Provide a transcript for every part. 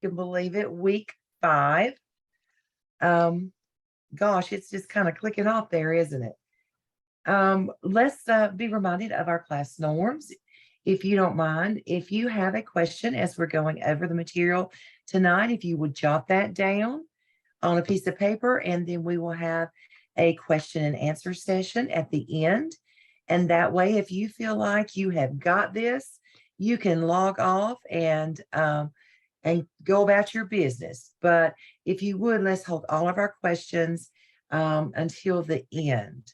can believe it, week 5. Gosh, it's just kind of clicking off there, isn't it? Let's be reminded of our class norms. If you don't mind, if you have a question as we're going over the material tonight, if you would jot that down on a piece of paper, and then we will have a question and answer session at the end. And that way, if you feel like you have got this, you can log off and go about your business. But if you would, let's hold all of our questions until the end.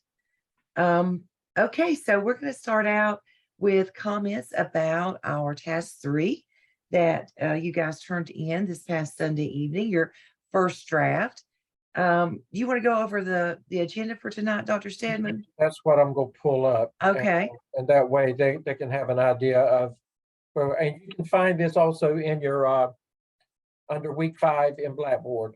Okay, so we're going to start out with comments about our task 3 that you guys turned in this past Sunday evening, your first draft. You want to go over the agenda for tonight, Dr. Stedman? That's what I'm going to pull up. Okay. And that way they can have an idea of, and you can find this also in your, under week 5 in Blackboard.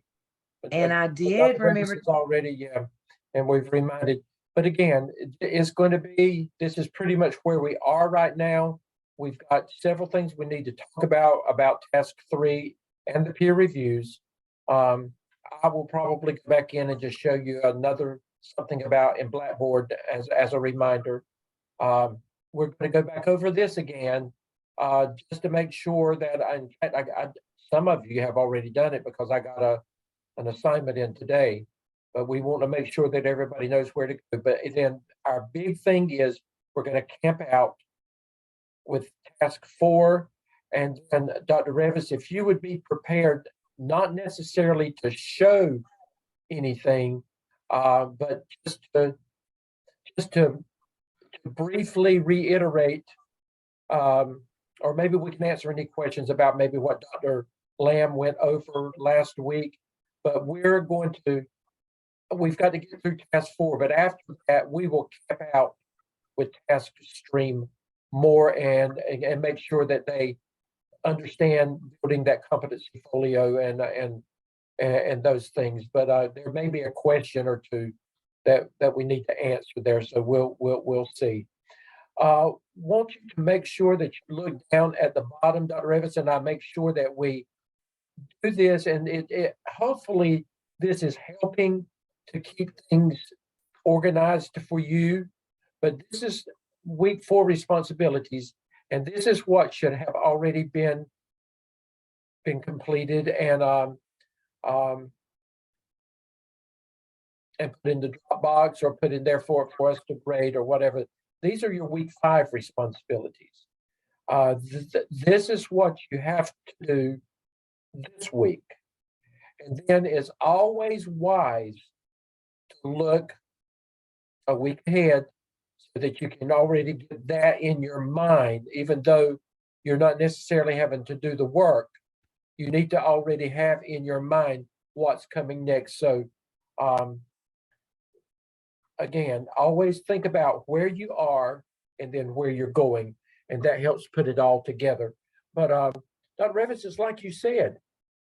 And I did remember already, yeah, and we've reminded, but again, it's going to be, this is pretty much where we are right now. We've got several things we need to talk about task 3 and the peer reviews. I will probably go back in and just show you something about in Blackboard as a reminder. We're going to go back over this again, just to make sure that some of you have already done it because I got an assignment in today, but we want to make sure that everybody knows where to go. But then our big thing is we're going to camp out with task 4. And Dr. Revis, if you would be prepared, not necessarily to show anything, but just to briefly reiterate, or maybe we can answer any questions about maybe what Dr. Lamb went over last week. But we've got to get through task 4. But after that, we will cap out with task stream more and make sure that they understand building that competency folio and those things. But there may be a question or two that we need to answer there. So we'll see. Want you to make sure that you look down at the bottom, Dr. Evans, and I make sure that we do this, and it hopefully this is helping to keep things organized for you. But this is week 4 responsibilities, and this is what should have already been completed and put in the Dropbox or put in there for us to grade or whatever. These are your week 5 responsibilities. This is what you have to do this week. And then it's always wise to look a week ahead so that you can already get that in your mind, even though you're not necessarily having to do the work. You need to already have in your mind what's coming next. So again, always think about where you are and then where you're going, and that helps put it all together. But Dr. Evans, it's like you said,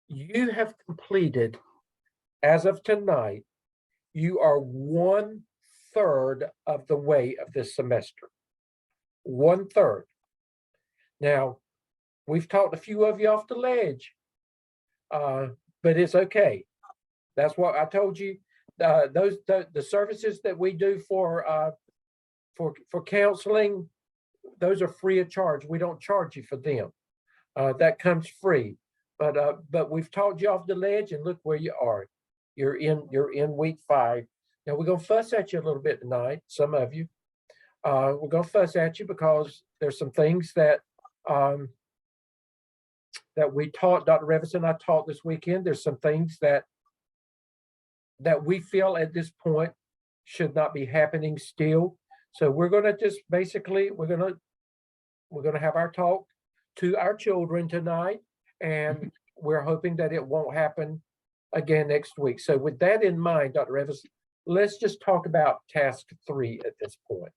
you have completed, as of tonight, you are 1/3 of the way of this semester. 1/3. Now, we've talked a few of you off the ledge, but it's okay. That's what I told you. The services that we do for counseling, those are free of charge. We don't charge you for them. That comes free. But we've talked you off the ledge, and look where you are. You're in week 5. Now we're gonna fuss at you a little bit tonight. Some of you, we're gonna fuss at you because there's some things that we taught. Dr. Revis and I taught this weekend. There's some things that we feel at this point should not be happening still. So we're gonna just basically we're gonna have our talk to our children tonight. And we're hoping that it won't happen again next week. So with that in mind, Dr. Evans, let's just talk about task 3 at this point.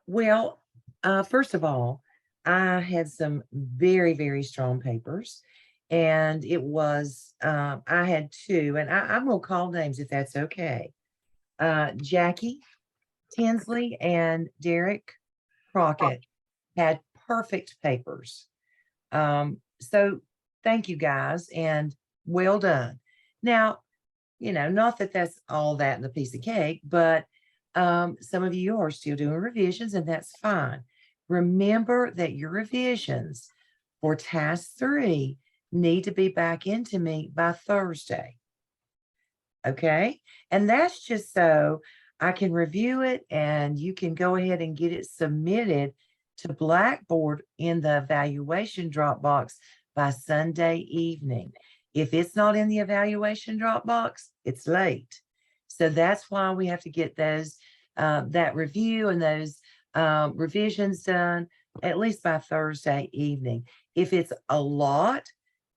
Well, first of all, I had some very, very strong papers, and it was, I had 2, and I'm going to call names if that's okay. Jackie Tinsley and Derek Crockett had perfect papers. So thank you guys and well done. Now, not that that's all that in a piece of cake, but some of you are still doing revisions, and that's fine. Remember that your revisions for task 3 need to be back into me by Thursday. Okay. And that's just so I can review it and you can go ahead and get it submitted to Blackboard in the evaluation Dropbox by Sunday evening. If it's not in the evaluation Dropbox, it's late. So that's why we have to get those, that review and those revisions done at least by Thursday evening. If it's a lot,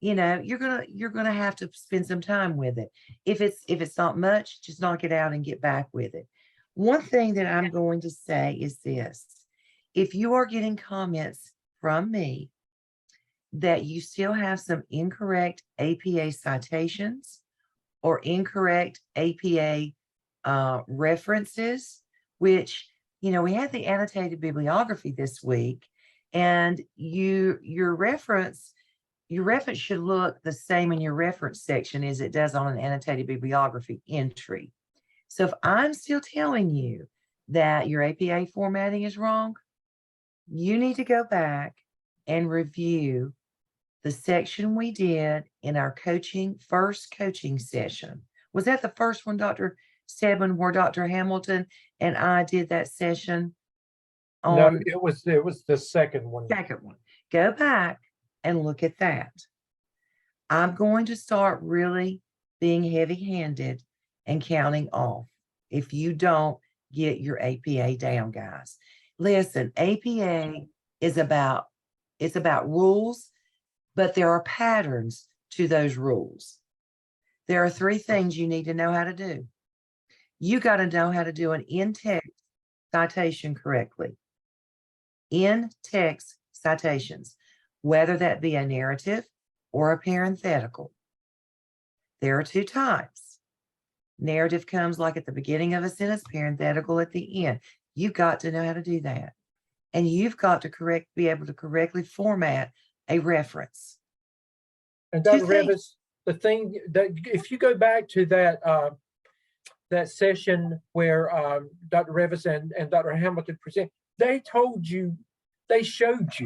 you're gonna have to spend some time with it. If it's not much, just knock it out and get back with it. One thing that I'm going to say is this: if you are getting comments from me that you still have some incorrect APA citations or incorrect APA references, which, we had the annotated bibliography this week, and your reference should look the same in your reference section as it does on an annotated bibliography entry. So if I'm still telling you that your APA formatting is wrong, you need to go back and review the section we did in our first coaching session. Was that the first one, Dr. Stedman, where Dr. Hamilton and I did that session? No, it was the second one. Second one. Go back and look at that. I'm going to start really being heavy-handed and counting off if you don't get your APA down, guys. Listen, APA is about rules, but there are patterns to those rules. There are 3 things you need to know how to do. You got to know how to do an in-text citation correctly. In-text citations, whether that be a narrative or a parenthetical. There are 2 types. Narrative comes like at the beginning of a sentence, parenthetical at the end. You've got to know how to do that. And you've got to be able to correctly format a reference. And Dr. Revis, the thing that if you go back to that session where Dr. Revis and Dr. Hamilton present, they showed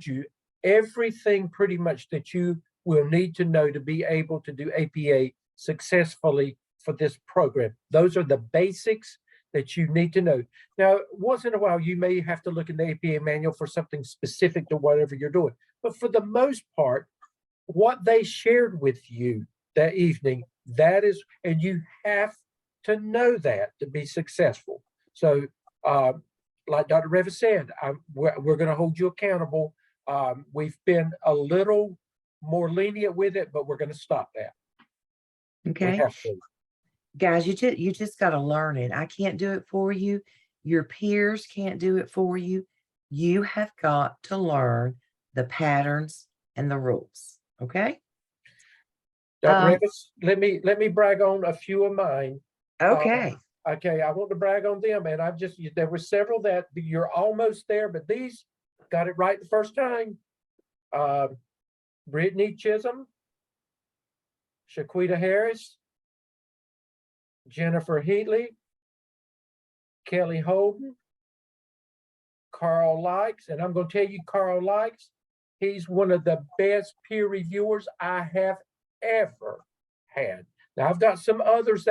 you everything pretty much that you will need to know to be able to do APA successfully for this program. Those are the basics that you need to know. Now, once in a while, you may have to look in the APA manual for something specific to whatever you're doing. But for the most part, what they shared with you that evening, that is, and you have to know that to be successful. So, like Dr. Revis said, we're going to hold you accountable. We've been a little more lenient with it, but we're going to stop that. Okay. We have to. Guys, you just got to learn it. I can't do it for you. Your peers can't do it for you. You have got to learn the patterns and the rules. Okay. Dr. Revis, let me brag on a few of mine. Okay. Okay, I want to brag on them, and there were several that you're almost there, but these got it right the first time. Brittany Chisholm, Shaquita Harris, Jennifer Heatley, Kelly Holden, Carl Likes, and I'm going to tell you, Carl Likes, he's one of the best peer reviewers I have ever had. Now, I've got some others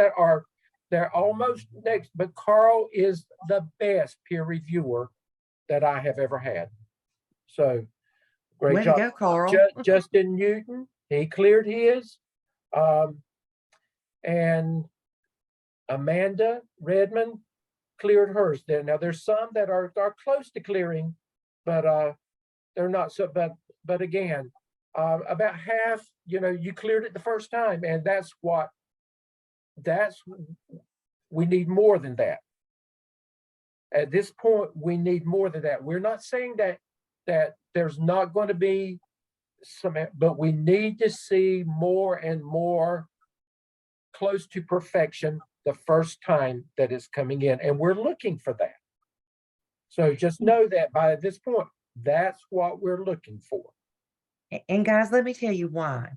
they're almost next, but Carl is the best peer reviewer that I have ever had. So, great Way job. to go, Carl. Justin Newton, he cleared his. And Amanda Redmond cleared hers. Now there's some that are close to clearing, but they're not so. But again, about half. You cleared it the first time, and we need more than that. At this point, we need more than that. We're not saying that there's not going to be some, but we need to see more and more close to perfection the first time that it's coming in, and we're looking for that. So just know that by this point, that's what we're looking for. And guys, let me tell you why.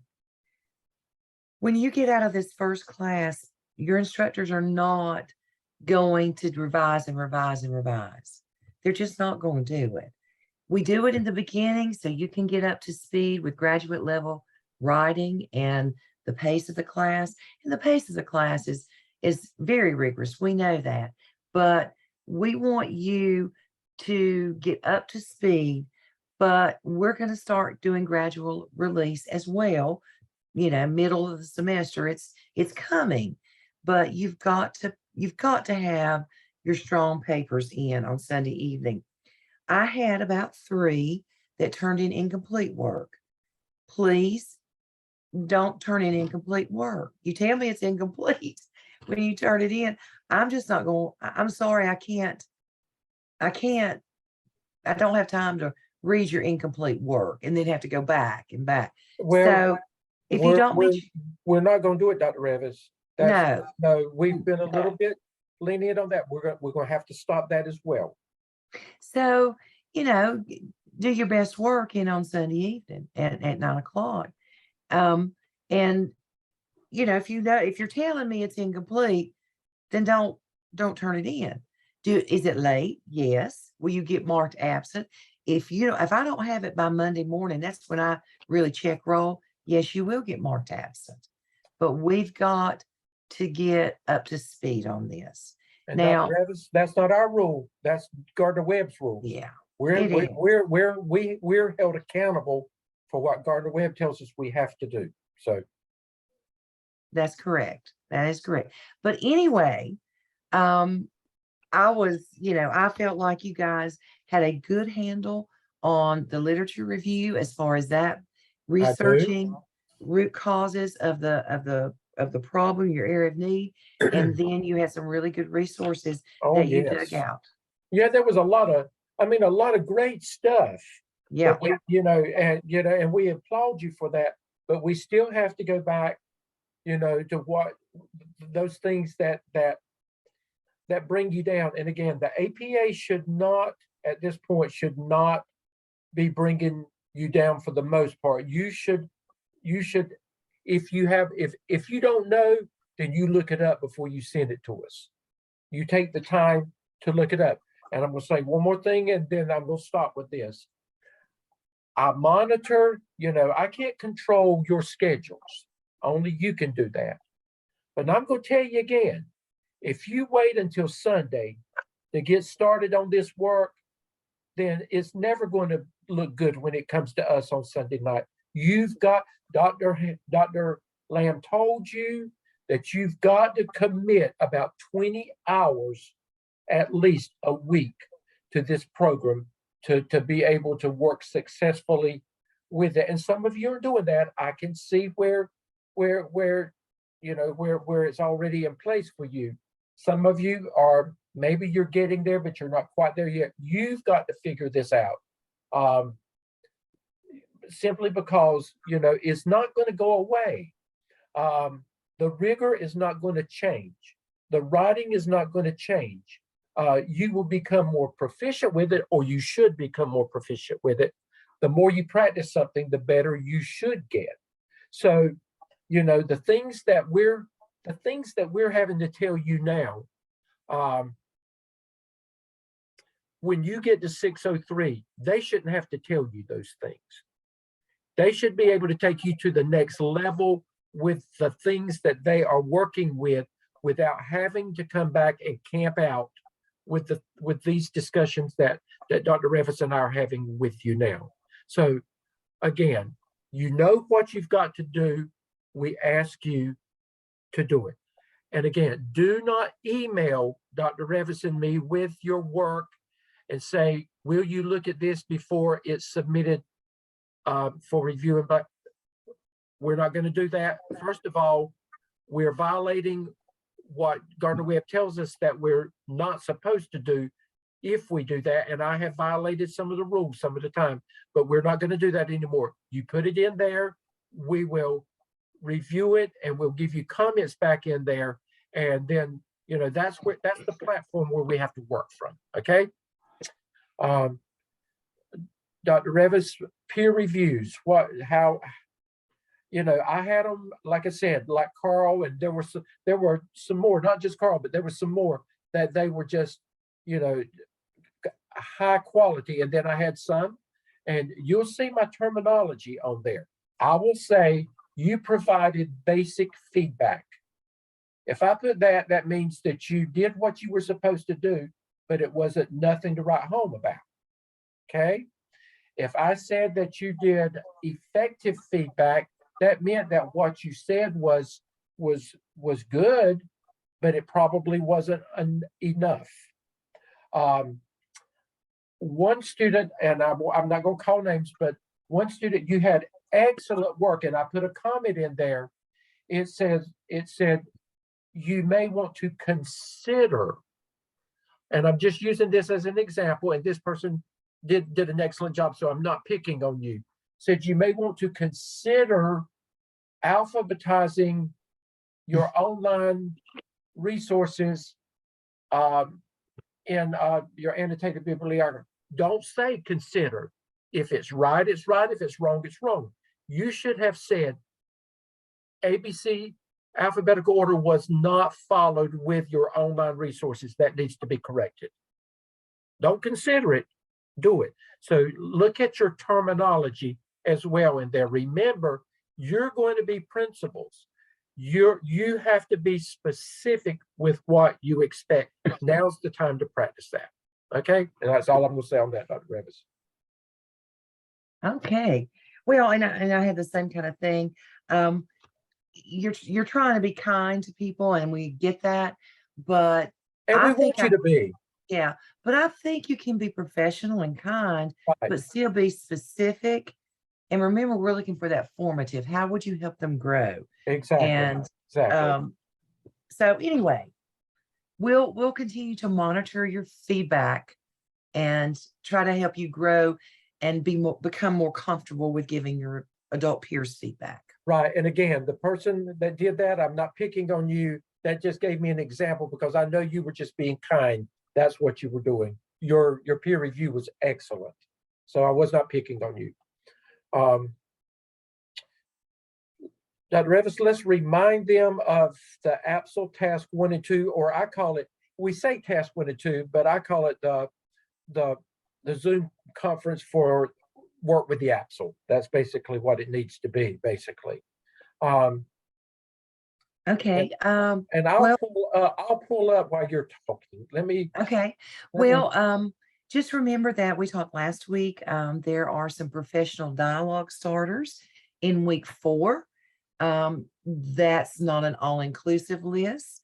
When you get out of this first class, your instructors are not going to revise and revise and revise. They're just not going to do it. We do it in the beginning so you can get up to speed with graduate level writing and the pace of the class. And the pace of the class is very rigorous. We know that. But we want you to get up to speed, but we're going to start doing gradual release as well. Middle of the semester, it's coming, but you've got to have your strong papers in on Sunday evening. I had about 3 that turned in incomplete work. Please don't turn in incomplete work. You tell me it's incomplete when you turn it in. I'm just not going, I'm sorry, I can't, I don't have time to read your incomplete work and then have to go back and back. Well, So if you we're, don't we're, meet, we're not gonna do it, Dr. Revis. That's, no, no, we've been a little bit lenient on that. We're gonna have to stop that as well. So, do your best work in on Sunday evening at 9 o'clock. And if you're telling me it's incomplete, then don't turn it in. Is it late? Yes. Will you get marked absent? If I don't have it by Monday morning, that's when I really check roll. Yes, you will get marked absent. But we've got to get up to speed on this. And Now, Dr. Revis, that's not our rule. That's Gardner Webb's rules. yeah, We're it is. we're held accountable for what Gardner Webb tells us we have to do. So That's correct. That is correct. But anyway, I felt like you guys had a good handle on the literature review as far as that I do. researching root causes of the problem, your area of need, and then you had some really good resources Oh that you dug yes. out. Yeah, there was a lot of great stuff. Yeah, But and we applaud you for that, but we still have to go back, to what those things that bring you down. And again, the APA should not, at this point, should not be bringing you down for the most part. You should, if you don't know, then you look it up before you send it to us. You take the time to look it up. And I'm going to say one more thing, and then I'm going to stop with this. I monitor, I can't control your schedules. Only you can do that. But I'm going to tell you again, if you wait until Sunday to get started on this work, then it's never going to look good when it comes to us on Sunday night. You've got, Dr. Lamb told you that you've got to commit about 20 hours at least a week to this program to be able to work successfully with it. And some of you are doing that. I can see where it's already in place for you. Some of you are, maybe you're getting there, but you're not quite there yet. You've got to figure this out. Simply because, it's not going to go away. The rigor is not going to change. The writing is not going to change. You will become more proficient with it, or you should become more proficient with it. The more you practice something, the better you should get. So, the things that we're having to tell you now, when you get to 603, they shouldn't have to tell you those things. They should be able to take you to the next level with the things that they are working with without having to come back and camp out with these discussions that Dr. Revis and I are having with you now. So again, you know what you've got to do. We ask you to do it. And again, do not email Dr. Revis and me with your work and say, will you look at this before it's submitted for review? But we're not going to do that. First of all, we're violating what Gardner Webb tells us that we're not supposed to do if we do that. And I have violated some of the rules some of the time, but we're not going to do that anymore. You put it in there, we will review it, and we'll give you comments back in there. And then, that's the platform where we have to work from. Okay. Dr. Revis, peer reviews, I had them, like I said, like Carl, and there were some more, not just Carl, but there were some more that they were just, you know, high quality. And then I had some, and you'll see my terminology on there. I will say you provided basic feedback. If I put that, that means that you did what you were supposed to do, but it wasn't nothing to write home about. Okay. If I said that you did effective feedback, that meant that what you said was good, but it probably wasn't enough. One student, and I'm not going to call names, but one student, you had excellent work, and I put a comment in there. It said you may want to consider, and I'm just using this as an example, and this person did an excellent job, so I'm not picking on you. Said you may want to consider alphabetizing your online resources in your annotated bibliography. Don't say consider. If it's right, it's right. If it's wrong, it's wrong. You should have said ABC alphabetical order was not followed with your online resources. That needs to be corrected. Don't consider it, do it. So look at your terminology as well in there. Remember, you're going to be principals. You have to be specific with what you expect. Now's the time to practice that. Okay, and that's all I'm going to say on that, Dr. Revis. Okay. Well, and I had the same kind of thing. You're trying to be kind to people, and we get that, but And I we think want you to be. yeah, but I think you can be professional and kind, Right. but still be specific. And remember, we're looking for that formative. How would you help them grow? Exactly. And Exactly. so anyway, we'll continue to monitor your feedback and try to help you grow and become more comfortable with giving your adult peers feedback. Right. And again, the person that did that, I'm not picking on you. That just gave me an example because I know you were just being kind. That's what you were doing. Your peer review was excellent. So I was not picking on you. Dr. Revis, let's remind them of the AAPSL task 1 and 2, or I call it, we say task 1 and 2, but I call it the Zoom conference for work with the AAPSL. That's basically what it needs to be, basically. Okay. And I'll pull up while you're talking. Okay. Well, just remember that we talked last week. There are some professional dialogue starters in week 4. That's not an all-inclusive list,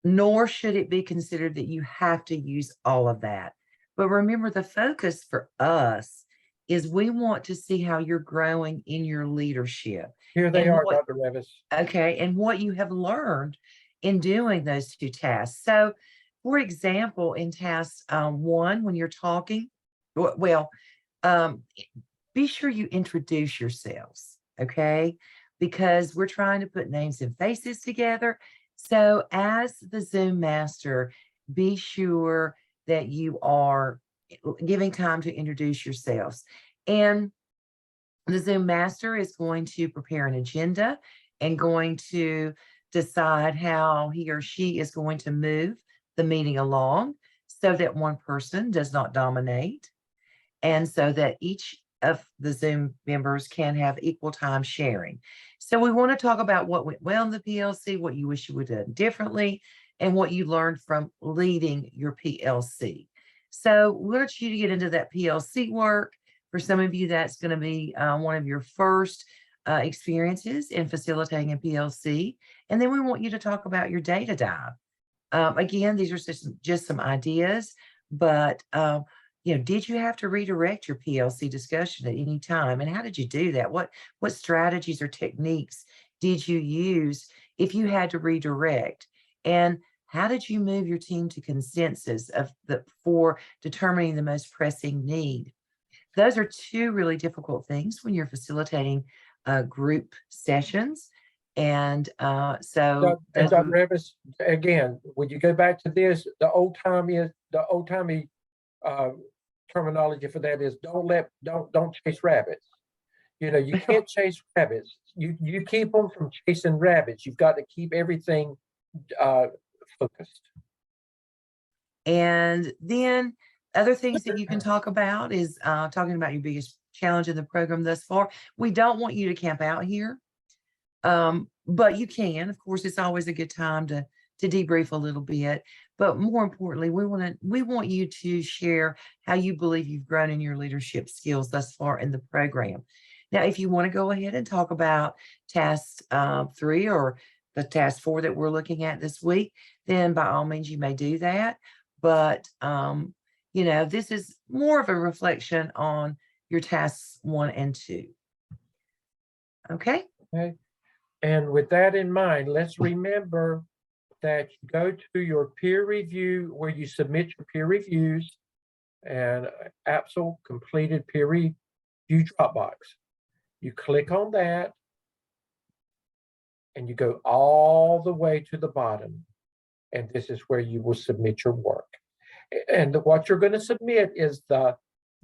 nor should it be considered that you have to use all of that. But remember, the focus for us is we want to see how you're growing in your leadership. Here they are, Dr. Revis. Okay, and what you have learned in doing those 2 tasks. So, for example, in task 1, when you're talking, be sure you introduce yourselves, okay? Because we're trying to put names and faces together. So, as the Zoom master, be sure that you are giving time to introduce yourselves. And the Zoom master is going to prepare an agenda and going to decide how he or she is going to move the meeting along so that one person does not dominate and so that each of the Zoom members can have equal time sharing. So we want to talk about what went well in the PLC, what you wish you would have done differently, and what you learned from leading your PLC. So we want you to get into that PLC work. For some of you, that's going to be one of your first experiences in facilitating a PLC. And then we want you to talk about your data dive. Again, these are just some ideas, but did you have to redirect your PLC discussion at any time? And how did you do that? What strategies or techniques did you use if you had to redirect? And how did you move your team to consensus for determining the most pressing need? Those are 2 really difficult things when you're facilitating group sessions. And so and Dr. Revis, again, would you go back to this? The old timey terminology for that is don't chase rabbits. You know, you can't chase rabbits. You keep them from chasing rabbits. You've got to keep everything focused. And then other things that you can talk about is talking about your biggest challenge in the program thus far. We don't want you to camp out here, but you can. Of course, it's always a good time to debrief a little bit. But more importantly, we want you to share how you believe you've grown in your leadership skills thus far in the program. Now, if you want to go ahead and talk about task 3 or the task 4 that we're looking at this week, then by all means you may do that. But you know, this is more of a reflection on your tasks 1 and 2. Okay. Okay. And with that in mind, let's remember that you go to your peer review where you submit your peer reviews and AAPSL completed peer review Dropbox. You click on that and you go all the way to the bottom. And this is where you will submit your work. And what you're going to submit is the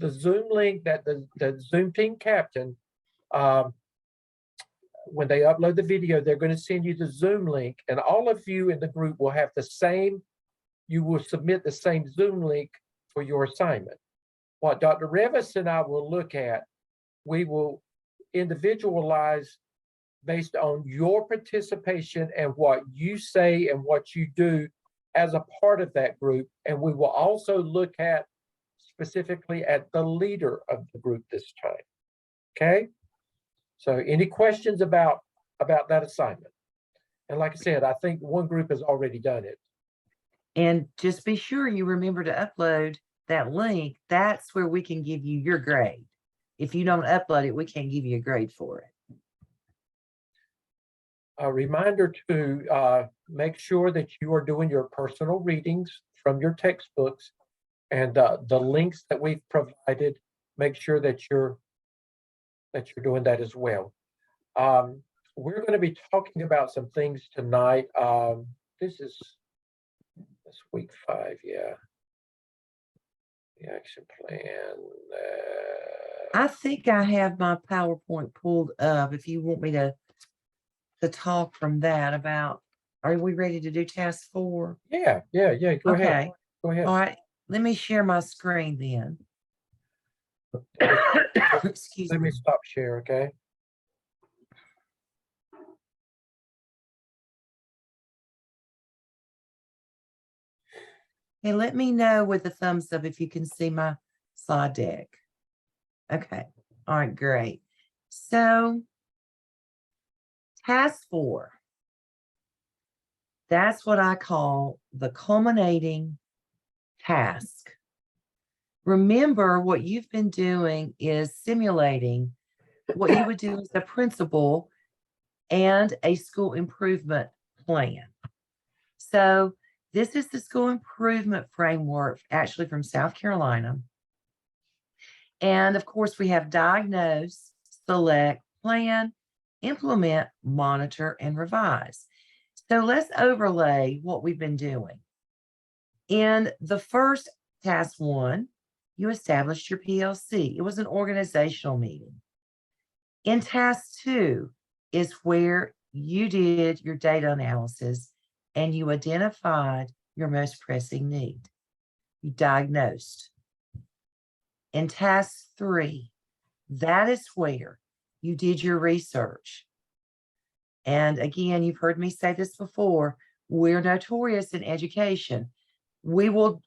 Zoom link that the Zoom team captain, when they upload the video, they're going to send you the Zoom link, and all of you in the group will have the same, you will submit the same Zoom link for your assignment. What Dr. Revis and I will look at, we will individualize based on your participation and what you say and what you do as a part of that group. And we will also look at specifically at the leader of the group this time. Okay? So any questions about that assignment? And like I said, I think one group has already done it. And just be sure you remember to upload that link. That's where we can give you your grade. If you don't upload it, we can't give you a grade for it. A reminder to make sure that you are doing your personal readings from your textbooks, and the links that we've provided, make sure that you're doing that as well. We're going to be talking about some things tonight. This is week 5, yeah. The action plan. I think I have my PowerPoint pulled up. If you want me to talk from that about, are we ready to do task 4? Yeah. Go ahead. Go ahead. All right. Let me share my screen then. Excuse me. Let me stop share, okay? Hey, let me know with the thumbs up if you can see my slide deck. Okay. All right, great. So task 4, that's what I call the culminating task. Remember, what you've been doing is simulating what you would do as a principal and a school improvement plan. So this is the school improvement framework, actually from South Carolina. And of course, we have diagnose, select, plan, implement, monitor, and revise. So let's overlay what we've been doing. In the first task 1, you established your PLC. It was an organizational meeting. In task 2 is where you did your data analysis and you identified your most pressing need. You diagnosed. In task 3, that is where you did your research. And again, you've heard me say this before, we're notorious in education. We will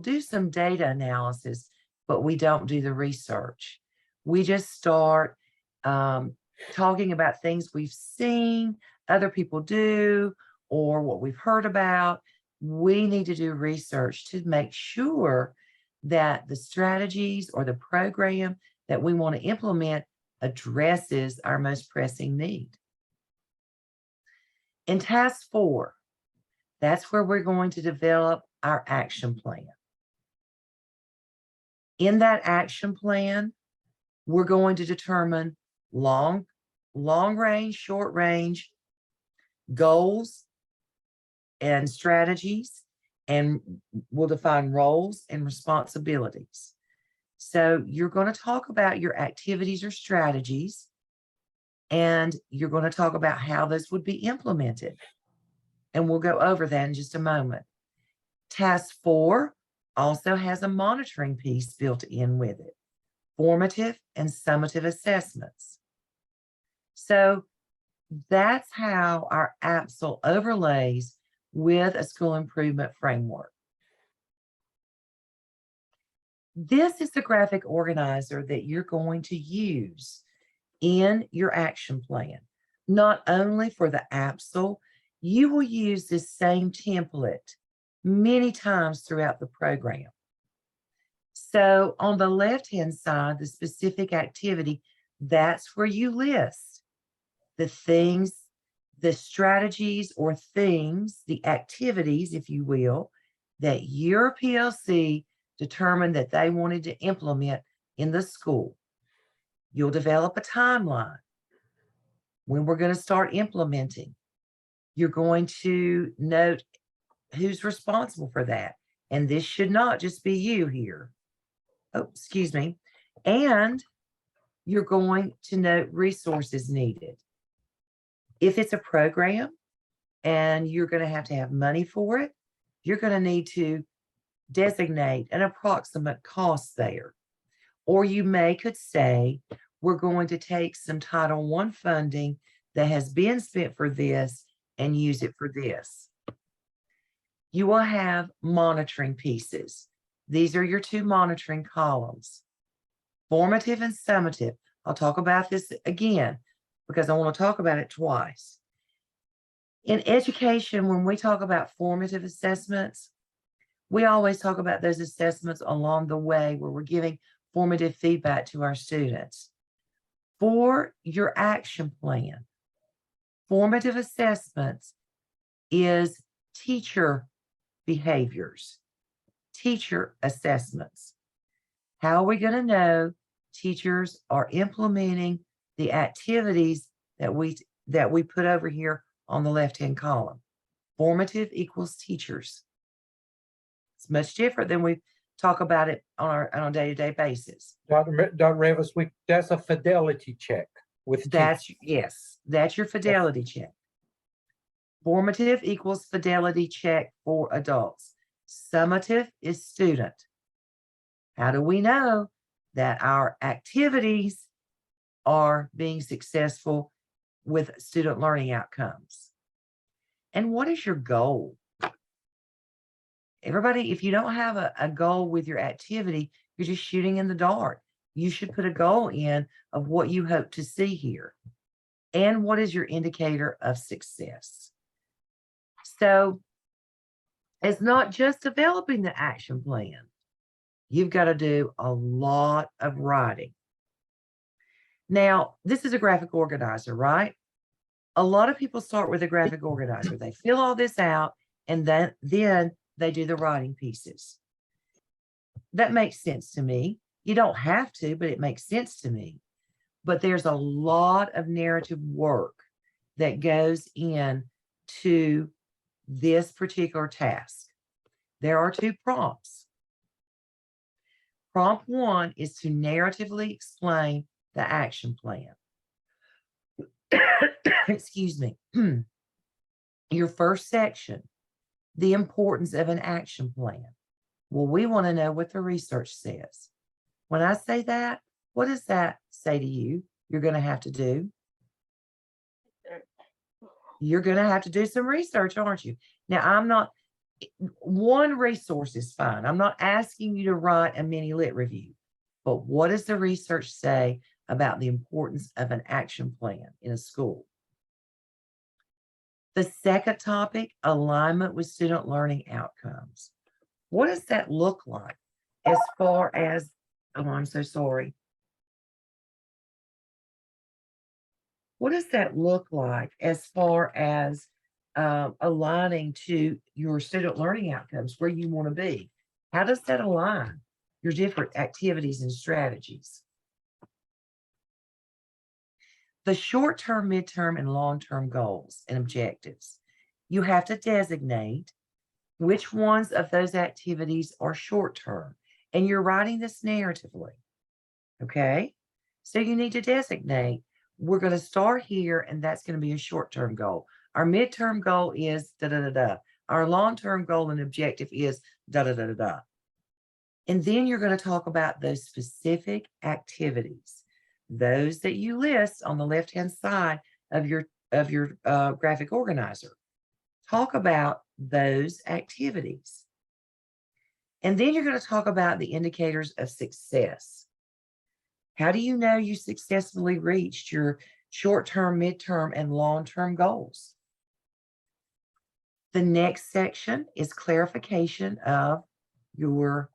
do some data analysis, but we don't do the research. We just start talking about things we've seen other people do or what we've heard about. We need to do research to make sure that the strategies or the program that we want to implement addresses our most pressing need. In task 4, that's where we're going to develop our action plan. In that action plan, we're going to determine long range, short range goals and strategies, and we'll define roles and responsibilities. So you're going to talk about your activities or strategies, and you're going to talk about how this would be implemented. And we'll go over that in just a moment. Task 4 also has a monitoring piece built in with it, formative and summative assessments. So that's how our AAPSL overlays with a school improvement framework. This is the graphic organizer that you're going to use in your action plan. Not only for the AAPSL, you will use this same template many times throughout the program. So on the left-hand side, the specific activity, that's where you list the things, the strategies or things, the activities, if you will, that your PLC determined that they wanted to implement in the school. You'll develop a timeline when we're going to start implementing. You're going to note who's responsible for that. And this should not just be you here. Oh, excuse me. And you're going to note resources needed. If it's a program and you're going to have money for it, you're going to need to designate an approximate cost there. Or you could say, we're going to take some Title I funding that has been spent for this and use it for this. You will have monitoring pieces. These are your two monitoring columns, formative and summative. I'll talk about this again because I want to talk about it twice. In education, when we talk about formative assessments, we always talk about those assessments along the way where we're giving formative feedback to our students. For your action plan, formative assessments is teacher behaviors, teacher assessments. How are we going to know teachers are implementing the activities that we put over here on the left-hand column? Formative equals teachers. It's much different than we talk about it on a day-to-day basis. Dr. Revis, that's a fidelity check with Yes, that's your fidelity check. Formative equals fidelity check for adults. Summative is student. How do we know that our activities are being successful with student learning outcomes? And what is your goal? Everybody, if you don't have a goal with your activity, you're just shooting in the dark. You should put a goal in of what you hope to see here. And what is your indicator of success? So it's not just developing the action plan. You've got to do a lot of writing. Now, this is a graphic organizer, right? A lot of people start with a graphic organizer. They fill all this out and then they do the writing pieces. That makes sense to me. You don't have to, but it makes sense to me. But there's a lot of narrative work that goes in to this particular task. There are two prompts. Prompt 1 is to narratively explain the action plan. Excuse me. Your first section, the importance of an action plan. Well, we want to know what the research says. When I say that, what does that say to you? You're going to have to do. You're going to have to do some research, aren't you? Now, one resource is fine. I'm not asking you to write a mini lit review, but what does the research say about the importance of an action plan in a school? The second topic, alignment with student learning outcomes. What does that look like as far as, oh, I'm so sorry. What does that look like as far as aligning to your student learning outcomes, where you want to be? How does that align your different activities and strategies? The short-term, midterm, and long-term goals and objectives. You have to designate which ones of those activities are short-term and you're writing this narratively. Okay. So you need to designate, we're going to start here, and that's going to be a short-term goal. Our midterm goal is da da da da. Our long-term goal and objective is da da da da da. And then you're going to talk about those specific activities, those that you list on the left-hand side of your graphic organizer. Talk about those activities. And then you're going to talk about the indicators of success. How do you know you successfully reached your short-term, midterm, and long-term goals? The next section is clarification of your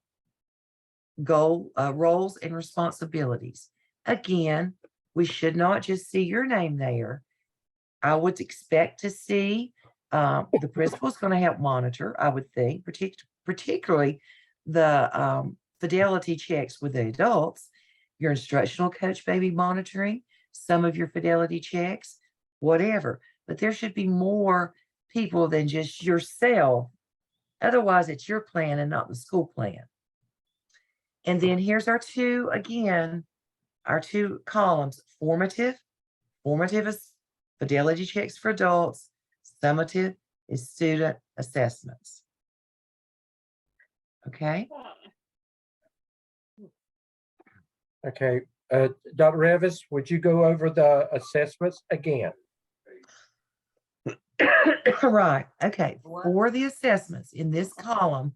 goal, roles and responsibilities. Again, we should not just see your name there. I would expect to see the principal is going to help monitor, I would think, particularly the fidelity checks with the adults. Your instructional coach may be monitoring some of your fidelity checks, whatever. But there should be more people than just yourself. Otherwise, it's your plan and not the school plan. And then here's our two columns: formative is fidelity checks for adults, summative is student assessments. Okay. Okay, Dr. Revis, would you go over the assessments again? Right. Okay. For the assessments in this column,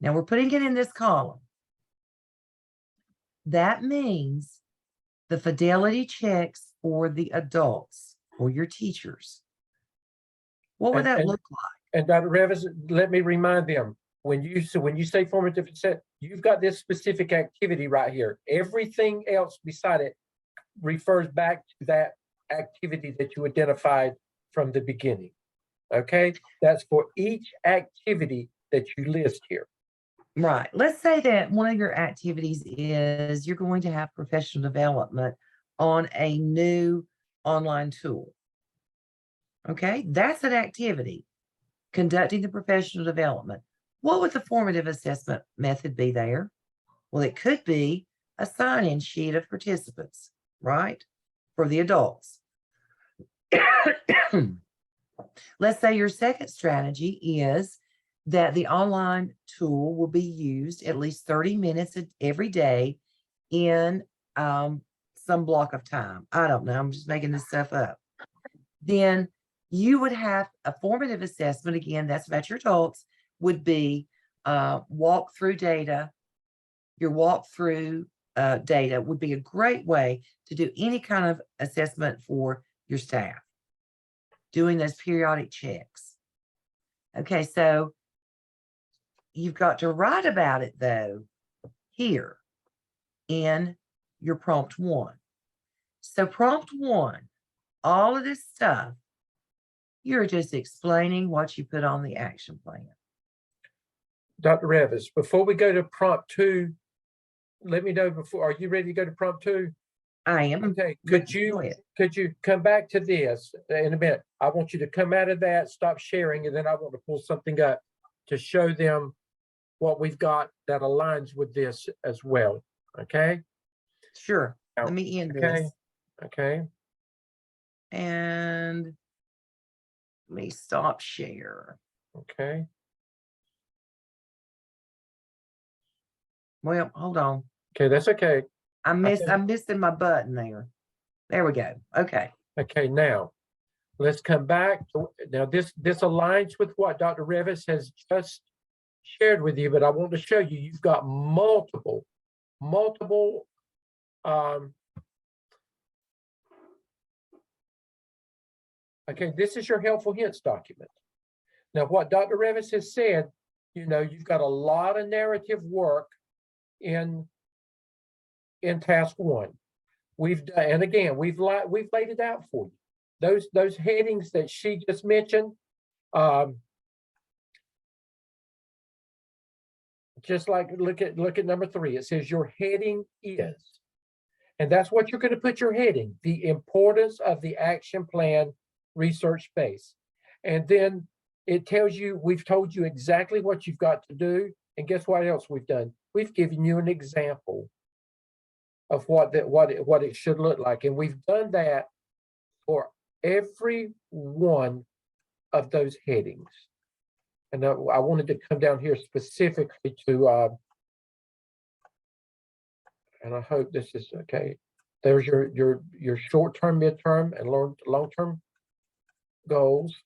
now we're putting it in this column. That means the fidelity checks for the adults or your teachers. What would that look like? And Dr. Revis, let me remind them, when you say formative assessment, you've got this specific activity right here. Everything else beside it refers back to that activity that you identified from the beginning. Okay, that's for each activity that you list here. Right. Let's say that one of your activities is you're going to have professional development on a new online tool. Okay, that's an activity, conducting the professional development. What would the formative assessment method be there? Well, it could be a sign-in sheet of participants, right? For the adults. Let's say your second strategy is that the online tool will be used at least 30 minutes every day in some block of time. I don't know. I'm just making this stuff up. Then you would have a formative assessment. Again, that's about your adults, would be walk through data. Your walkthrough data would be a great way to do any kind of assessment for your staff, doing those periodic checks. Okay, so you've got to write about it, though, here in your prompt 1. So prompt 1, all of this stuff, you're just explaining what you put on the action plan. Dr. Revis, before we go to prompt 2, let me know are you ready to go to prompt 2? I am. Okay, could you come back to this in a minute? I want you to come out of that, stop sharing, and then I want to pull something up to show them what we've got that aligns with this as well. Okay? Sure. Let me end this. Okay. And let me stop share. Okay. Well, hold on. Okay, that's okay. I'm missing my button there. There we go. Okay. Okay, now let's come back. Now this aligns with what Dr. Revis has just shared with you, but I want to show you, you've got multiple okay, this is your helpful hints document. Now, what Dr. Revis has said, you've got a lot of narrative work in task 1. We've done, and again, we've laid it out for you. Those headings that she just mentioned, just like look at number 3. It says your heading is, and that's what you're going to put your heading: the importance of the action plan research space. And then it tells you, we've told you exactly what you've got to do. And guess what else we've done? we've given you an example of what it should look like. And we've done that for every one of those headings. And I wanted to come down here specifically to, and I hope this is okay. There's your short-term, midterm, and long-term goals.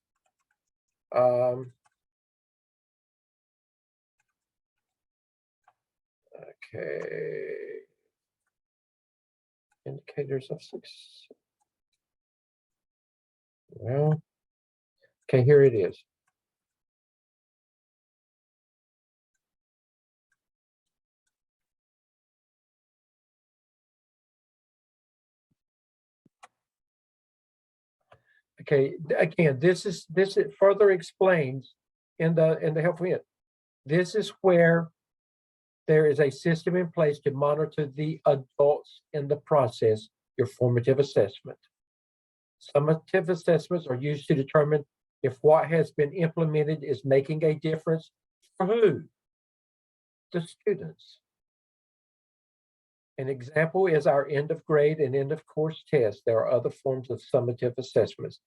Okay. Indicators of success. Well, okay, here it is. Okay, again, this further explains in the helpful hint. This is where there is a system in place to monitor the adults in the process, your formative assessment. Summative assessments are used to determine if what has been implemented is making a difference for who? The students. An example is our end of grade and end of course test. There are other forms of summative assessments.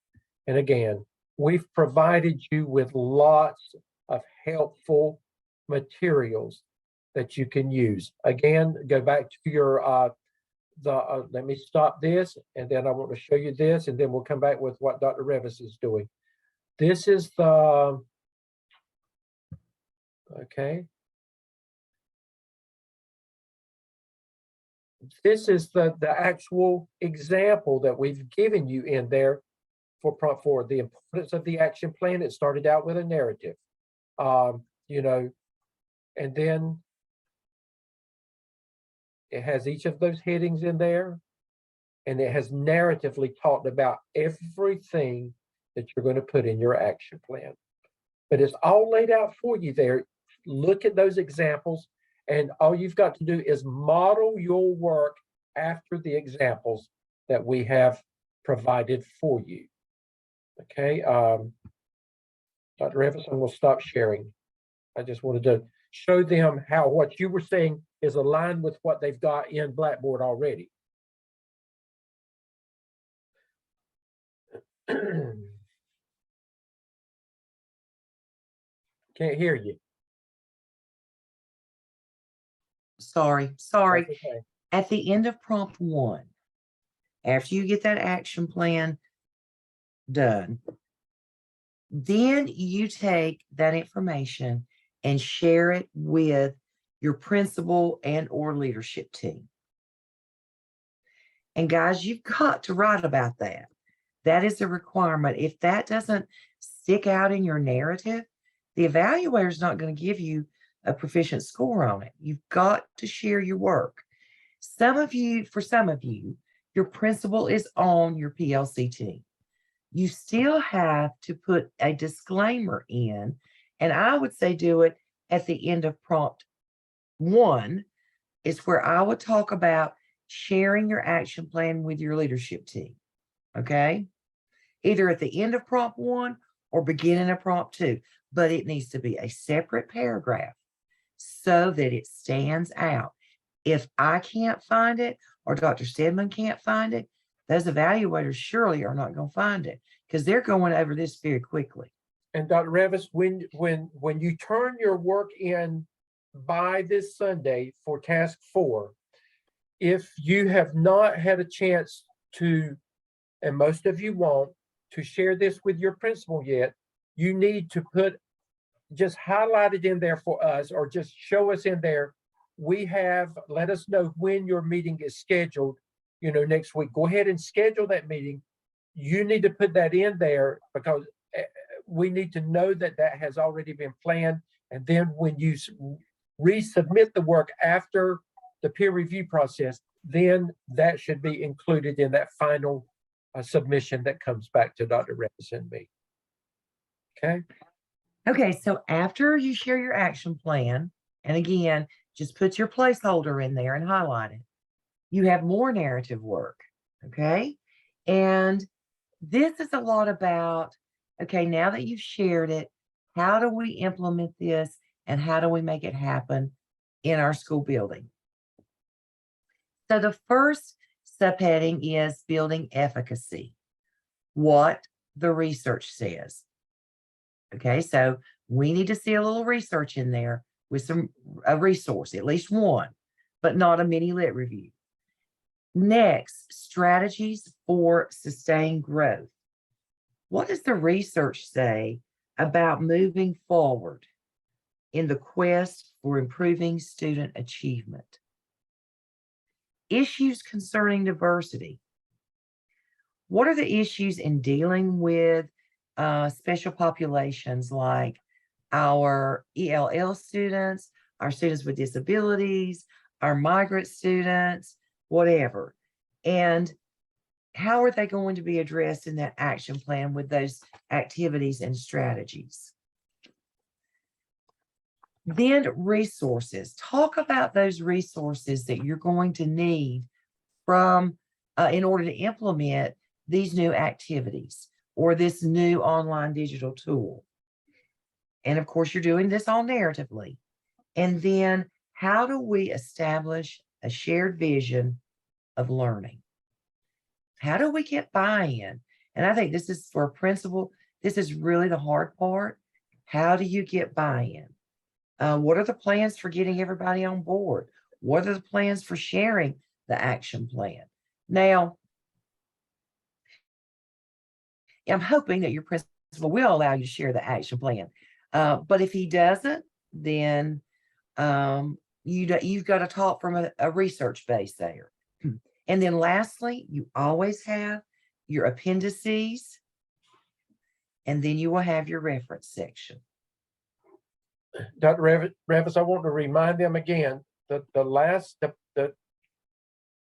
And again, we've provided you with lots of helpful materials that you can use. Again, go back to your, let me stop this, and then I want to show you this, and then we'll come back with what Dr. Revis is doing. This is the, okay. This is the actual example that we've given you in there for the importance of the action plan. It started out with a narrative, you know, and then it has each of those headings in there, and it has narratively talked about everything that you're going to put in your action plan. But it's all laid out for you there. Look at those examples, and all you've got to do is model your work after the examples that we have provided for you. Okay, Dr. Everson will stop sharing. I just wanted to show them how what you were saying is aligned with what they've got in Blackboard already. Can't hear you. Sorry. Okay. At the end of prompt 1, after you get that action plan done, then you take that information and share it with your principal and or leadership team. And guys, you've got to write about that. That is a requirement. If that doesn't stick out in your narrative, the evaluator is not going to give you a proficient score on it. You've got to share your work. For some of you, your principal is on your PLC team. You still have to put a disclaimer in, and I would say do it at the end of prompt 1 is where I would talk about sharing your action plan with your leadership team. Okay? Either at the end of prompt 1 or beginning of prompt 2, but it needs to be a separate paragraph so that it stands out. If I can't find it or Dr. Stedman can't find it, those evaluators surely are not going to find it because they're going over this very quickly. And Dr. Revis, when you turn your work in by this Sunday for task 4, if you have not had a chance to, and most of you won't, to share this with your principal yet, you need to just highlight it in there for us, or just show us in there. Let us know when your meeting is scheduled, next week. Go ahead and schedule that meeting. You need to put that in there because we need to know that that has already been planned. And then when you resubmit the work after the peer review process, then that should be included in that final submission that comes back to Dr. Revis and me. Okay, so after you share your action plan, and again, just put your placeholder in there and highlight it, you have more narrative work, okay? And this is a lot about, okay, now that you've shared it, how do we implement this and how do we make it happen in our school building. So the first subheading is building efficacy, what the research says. Okay, so we need to see a little research in there with a resource, at least one, but not a mini lit review. Next, strategies for sustained growth. What does the research say about moving forward in the quest for improving student achievement? Issues concerning diversity. What are the issues in dealing with special populations like our ELL students, our students with disabilities, our migrant students, whatever? And how are they going to be addressed in that action plan with those activities and strategies? Then resources. Talk about those resources that you're going to need from in order to implement these new activities or this new online digital tool. And of course, you're doing this all narratively. And then how do we establish a shared vision of learning? How do we get buy-in? And I think this is for a principal, this is really the hard part. How do you get buy-in? What are the plans for getting everybody on board? What are the plans for sharing the action plan? Now, I'm hoping that your principal will allow you to share the action plan. But if he doesn't, then you've got to talk from a research base there. And then lastly, you always have your appendices, and then you will have your reference section. Dr. Revis, I want to remind them again that the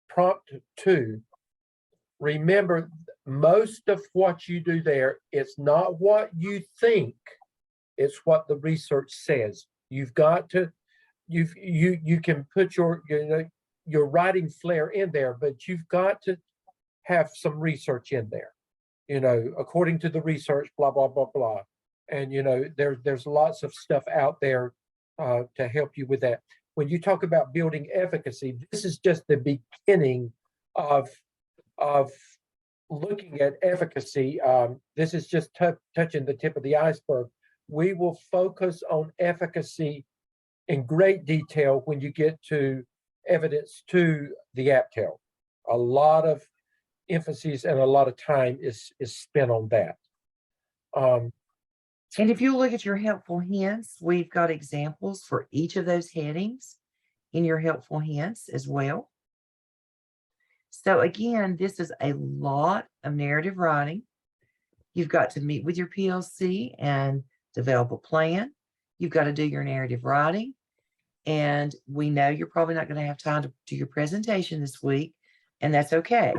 prompt 2, remember, most of what you do there, it's not what you think, it's what the research says. You've got to, you can put your writing flair in there, but you've got to have some research in there, according to the research, blah, blah, blah, blah. And, there's lots of stuff out there to help you with that. When you talk about building efficacy, this is just the beginning of looking at efficacy. This is just touching the tip of the iceberg. We will focus on efficacy in great detail when you get to evidence to the AAPSL. A lot of emphasis and a lot of time is spent on that. And if you look at your helpful hints, we've got examples for each of those headings in your helpful hints as well. So again, this is a lot of narrative writing. You've got to meet with your PLC and develop a plan. You've got to do your narrative writing. And we know you're probably not going to have time to do your presentation this week, and that's okay.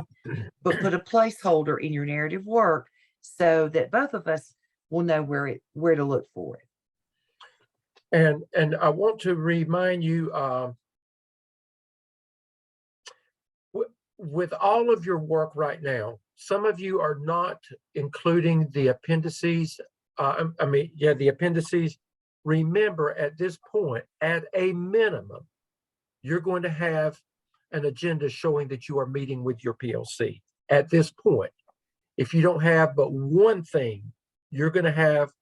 But put a placeholder in your narrative work so that both of us will know where to look for it. And I want to remind you, with all of your work right now, some of you are not including the appendices. The appendices. Remember, at this point, at a minimum, you're going to have an agenda showing that you are meeting with your PLC. At this point, if you don't have but one thing, you're going to have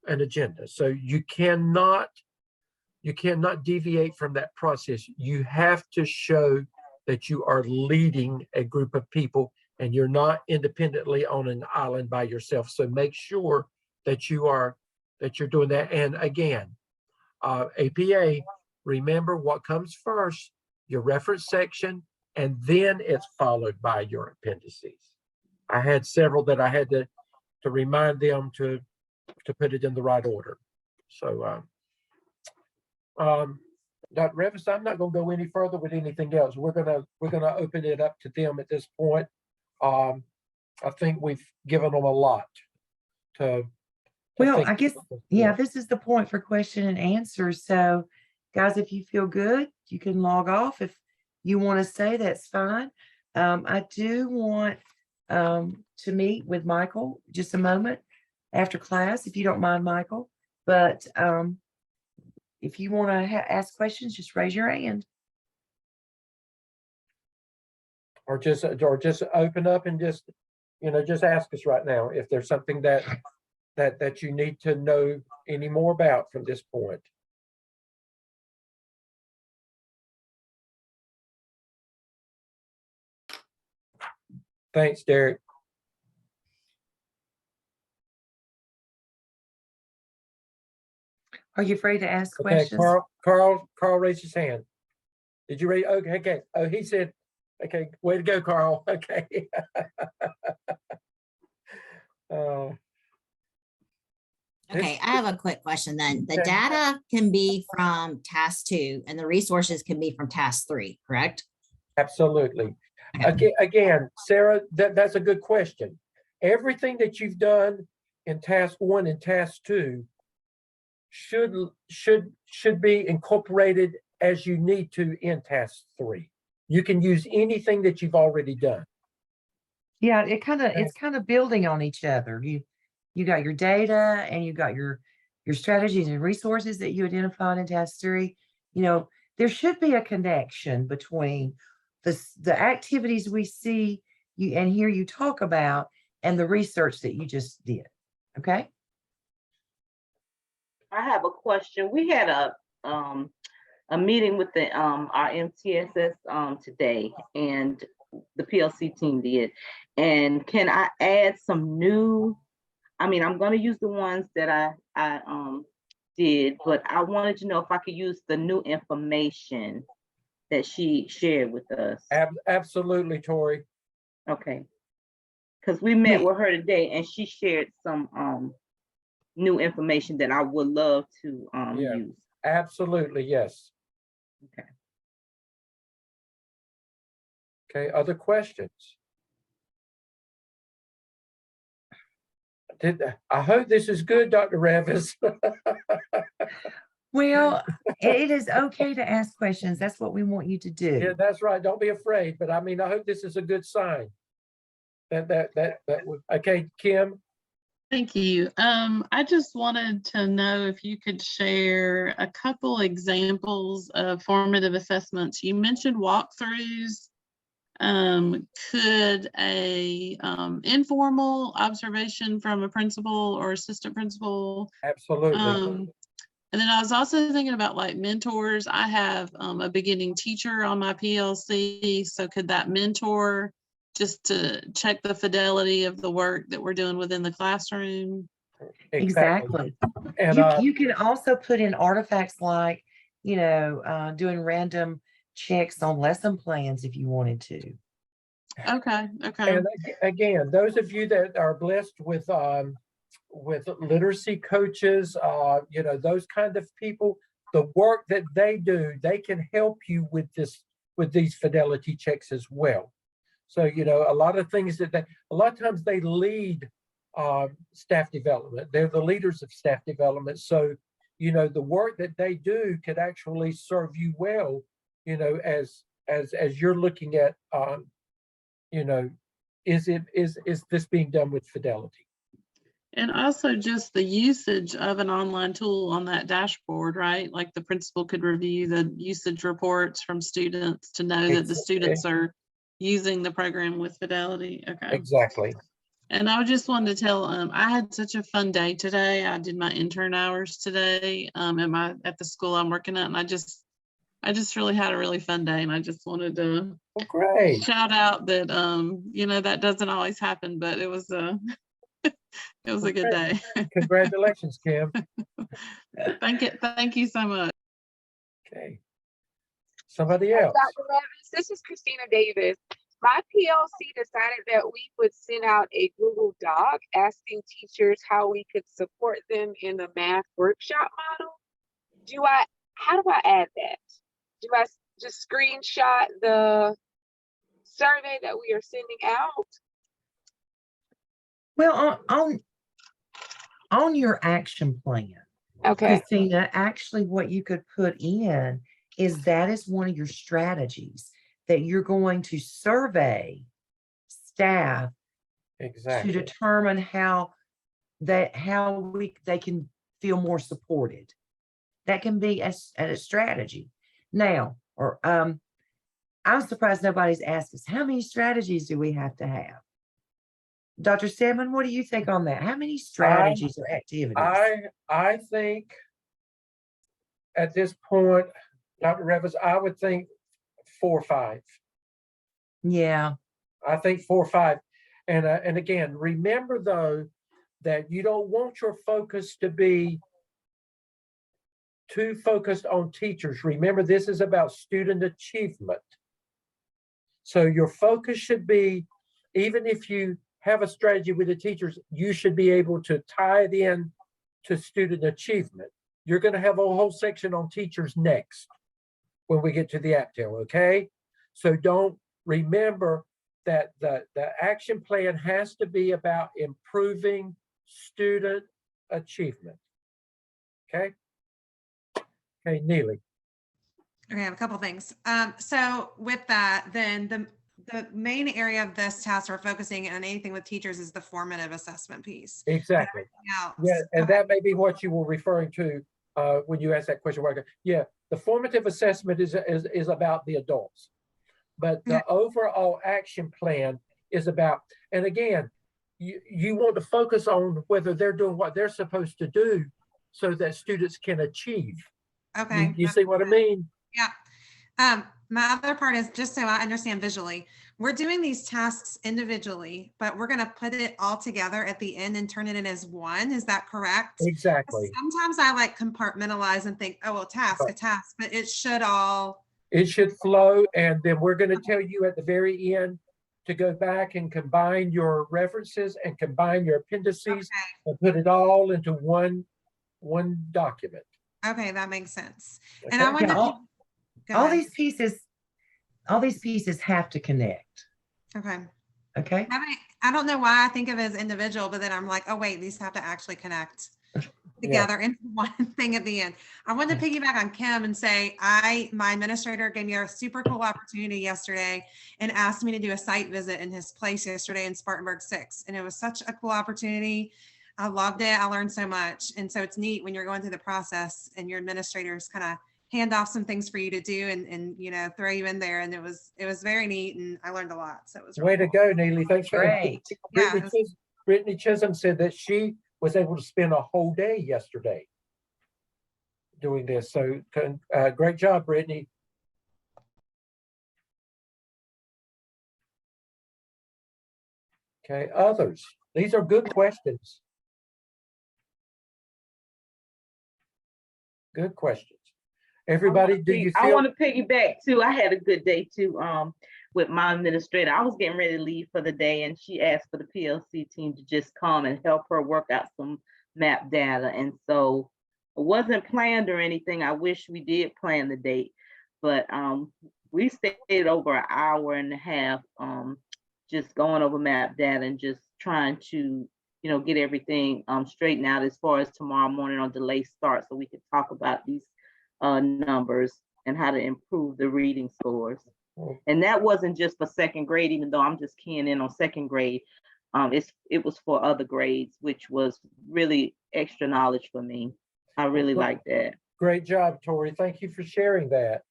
an agenda. So you cannot deviate from that process. You have to show that you are leading a group of people and you're not independently on an island by yourself. So make sure that you're doing that. And again, APA, remember what comes first, your reference section, and then it's followed by your appendices. I had several that I had to remind them to put it in the right order. So, Dr. Revis, I'm not going to go any further with anything else. We're gonna open it up to them at this point. I think we've given them a lot to well, I guess, yeah, this is the point for question and answer. So guys, if you feel good, you can log off. If you want to stay, that's fine. I do want to meet with Michael just a moment after class, if you don't mind, Michael. But if you want to ask questions, just raise your hand. Or just open up and just, just ask us right now if there's something that you need to know any more about from this point. Thanks, Derek. Are you afraid to ask Okay, questions? Carl raised his hand. Did you raise? Okay. Oh, he said, okay, way to go, Carl. Okay. Okay, I have a quick question then. The Okay. data can be from task 2 and the resources can be from task 3, correct? Absolutely. Okay. Again, Sarah, that's a good question. Everything that you've done in task 1 and task 2 should be incorporated as you need to in task 3. You can use anything that you've already done. Yeah, it's kind of building on each other. You got your data and you got your strategies and resources that you identified in task 3. There should be a connection between the activities we see you and hear you talk about and the research that you just did. Okay. I have a question. We had a meeting with the our MTSS today, and the PLC team did. And can I add some new? I mean, I'm going to use the ones that I did, but I wanted to know if I could use the new information that she shared with us. Absolutely, Tori. Okay. Because we met with her today, and she shared some new information that I would love to use. Absolutely, yes. Okay. Okay, other questions? I hope this is good, Dr. Revis. Well, it is okay to ask questions. That's what we want you to do. Yeah, that's right. Don't be afraid. But I mean, I hope this is a good sign. Okay, Kim. Thank you. I just wanted to know if you could share a couple examples of formative assessments. You mentioned walkthroughs. Could a informal observation from a principal or assistant principal? Absolutely. And then I was also thinking about like mentors. I have a beginning teacher on my PLC. So could that mentor just to check the fidelity of the work that we're doing within the classroom? Exactly. And you can also put in artifacts like, doing random checks on lesson plans if you wanted to. Okay. and again, those of you that are blessed with literacy coaches, those kind of people, the work that they do, they can help you with these fidelity checks as well. So, a lot of things a lot of times they lead staff development. They're the leaders of staff development. So, the work that they do could actually serve you well, as you're looking at, is this being done with fidelity? And also just the usage of an online tool on that dashboard, right? Like the principal could review the usage reports from students to know that the students are using the program with fidelity. Okay. Exactly. And I just wanted to tell, I had such a fun day today. I did my intern hours today at the school I'm working at, and I just really had a really fun day, and I just wanted to great. shout out that that doesn't always happen, but it was it was a good day. Congratulations, Kim. Thank you so much. Okay. Somebody else. Dr. Revis, this is Christina Davis. My PLC decided that we would send out a Google Doc asking teachers how we could support them in the math workshop model. How do I add that? Do I just screenshot the survey that we are sending out? Well, on your action plan, okay, Christina, actually what you could put in is that is one of your strategies that you're going to survey staff exactly to determine how they can feel more supported. That can be a strategy. Now, or I'm surprised nobody's asked us, how many strategies do we have to have? Dr. Stedman, what do you think on that? How many strategies or activities? I think at this point, Dr. Revis, I would think 4 or 5. Yeah, I think 4 or 5. And again, remember though, that you don't want your focus to be too focused on teachers. Remember, this is about student achievement. So your focus should be, even if you have a strategy with the teachers, you should be able to tie it in to student achievement. You're going to have a whole section on teachers next when we get to the AAPSL, okay? So don't remember that the action plan has to be about improving student achievement. Okay? Okay, Neely. Okay, I have a couple things. So with that, then the main area of this task we're focusing on anything with teachers is the formative assessment piece. Exactly. Yeah, and that may be what you were referring to when you asked that question. Yeah, the formative assessment is about the adults, but the overall action plan is about, and again, you want to focus on whether they're doing what they're supposed to do so that students can achieve. Okay. You see what I mean? Yeah. My other part is, just so I understand visually, we're doing these tasks individually, but we're going to put it all together at the end and turn it in as one. Is that correct? Exactly. Sometimes I like compartmentalize and think, oh, well, a task, but it should all. It should flow. And then we're going to tell you at the very end to go back and combine your references and combine your appendices and put it all into one document. Okay, that makes sense. Okay. And I wanted all these pieces have to connect. Okay. Okay. I don't know why I think of it as individual, but then I'm like, oh wait, these have to actually connect together into one thing at the end. I wanted to piggyback on Kim and say, my administrator gave me a super cool opportunity yesterday and asked me to do a site visit in his place yesterday in Spartanburg 6. And it was such a cool opportunity. I loved it. I learned so much. And so it's neat when you're going through the process and your administrators kind of hand off some things for you to do and you know, throw you in there. And it was very neat and I learned a lot. So it was way to go, Neely. Thanks for great. Brittany Chisholm said that she was able to spend a whole day yesterday doing this. So great job, Brittany. Okay, others. These are good questions. Good questions. Everybody, do you feel? I want to piggyback too. I had a good day too. With my administrator, I was getting ready to leave for the day, and she asked for the PLC team to just come and help her work out some map data. And so it wasn't planned or anything. I wish we did plan the date, but we stayed over an hour and a half, just going over map data and just trying to, you know, get everything straightened out as far as tomorrow morning on delay start, so we could talk about these numbers and how to improve the reading scores. And that wasn't just for second grade, even though I'm just keying in on second grade. It was for other grades, which was really extra knowledge for me. I really like that. Great job, Tori. Thank you for sharing that.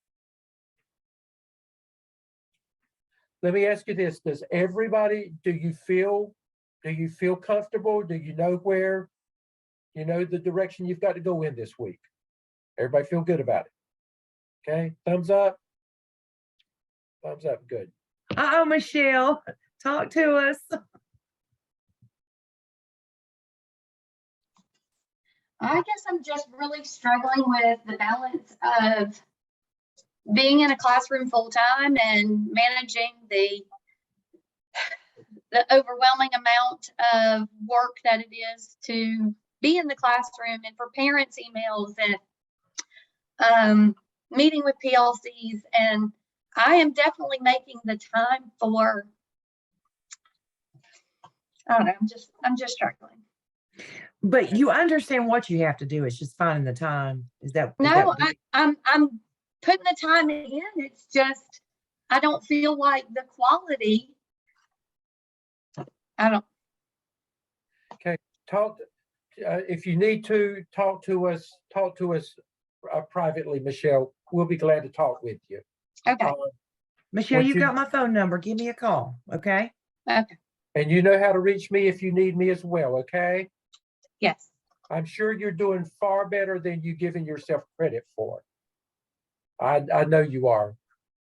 Let me ask you this. Does everybody, do you feel comfortable? Do you know where, you know, the direction you've got to go in this week? Everybody feel good about it? Okay, thumbs up. Thumbs up, good. Michelle, talk to us. I guess I'm just really struggling with the balance of being in a classroom full time and managing the overwhelming amount of work that it is to be in the classroom, and for parents' emails and meeting with PLCs. And I am definitely making the time for, I don't know, I'm just struggling. But you understand what you have to do. It's just finding the time. No, I'm putting the time in. It's just, I don't feel like the quality. I don't. Okay, talk. If you need to talk to us privately, Michelle, we'll be glad to talk with you. Okay, Uh, Michelle, Would you you- got my phone number. Give me a call, okay? okay, And you know how to reach me if you need me as well, okay? yes. I'm sure you're doing far better than you giving yourself credit for. I know you are.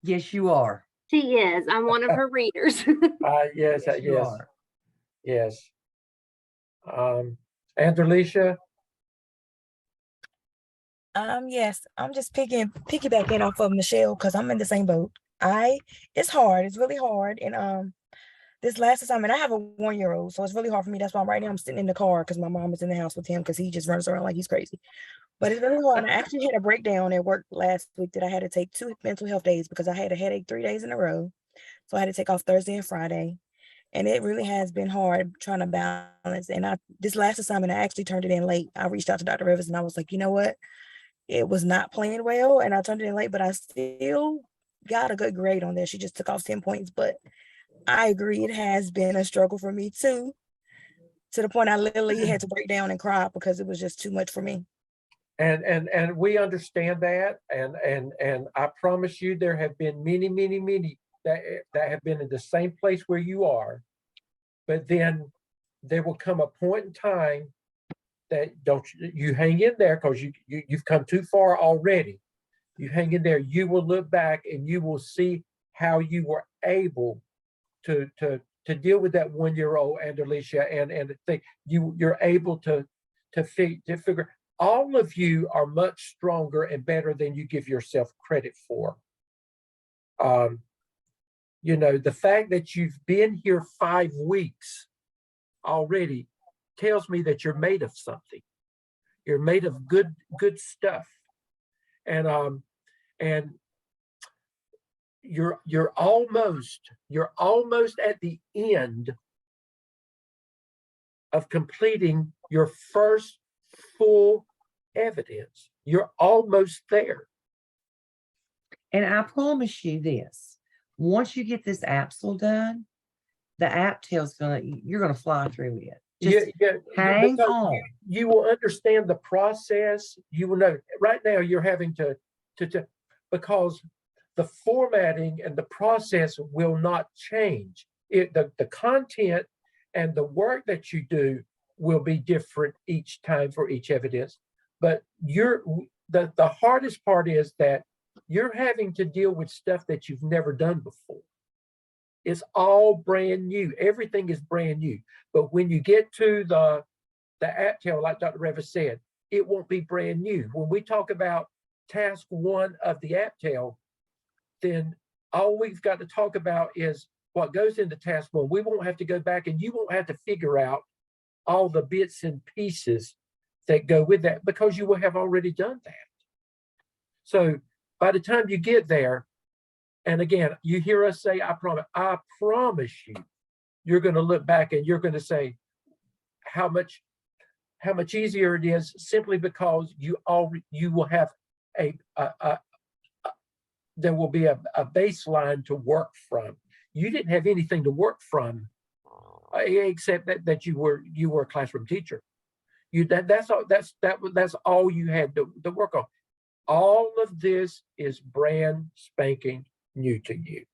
Yes, you are. She is. I'm one of her readers. Yes, Yes, you yes, are. yes. Andrelisha, Yes, I'm just piggybacking off of Michelle because I'm in the same boat. It's hard. It's really hard. And this last assignment, I have a 1-year-old, so it's really hard for me. That's why right now I'm sitting in the car because my mom is in the house with him because he just runs around like he's crazy. But it's really hard. And I actually had a breakdown at work last week that I had to take 2 mental health days because I had a headache 3 days in a row. So I had to take off Thursday and Friday. And it really has been hard trying to balance. And this last assignment, I actually turned it in late. I reached out to Dr. Rivers and I was like, you know what? It was not playing well and I turned it in late, but I still got a good grade on there. She just took off 10 points, but I agree. It has been a struggle for me too, to the point I literally had to break down and cry because it was just too much for me. and we understand that, and I promise you, there have been many that have been in the same place where you are, but then there will come a point in time that you hang in there because you've come too far already. You hang in there. You will look back and you will see how you were able to deal with that 1-year-old and Alicia and think you're able to figure. All of you are much stronger and better than you give yourself credit for. The fact that you've been here 5 weeks already tells me that you're made of something. You're made of good stuff. And you're almost at the end of completing your first full evidence. You're almost there. And I promise you this, once you get this AAPSL done, the you're gonna fly through it. Just hang because on. You will understand the process. You will know. Right now, you're having to because the formatting and the process will not change. The content and the work that you do will be different each time for each evidence. But the hardest part is that you're having to deal with stuff that you've never done before. It's all brand new. Everything is brand new. But when you get to the AAPSL, like Dr. Revis said, it won't be brand new. When we talk about task 1 of the AAPSL, then all we've got to talk about is what goes into task 1. We won't have to go back and you won't have to figure out all the bits and pieces that go with that because you will have already done that. So by the time you get there, and again, you hear us say, I promise you, you're going to look back and you're going to say how much easier it is simply because you will have there will be a baseline to work from. You didn't have anything to work from except that you were a classroom teacher. That's all you had to work on. All of this is brand spanking new to you,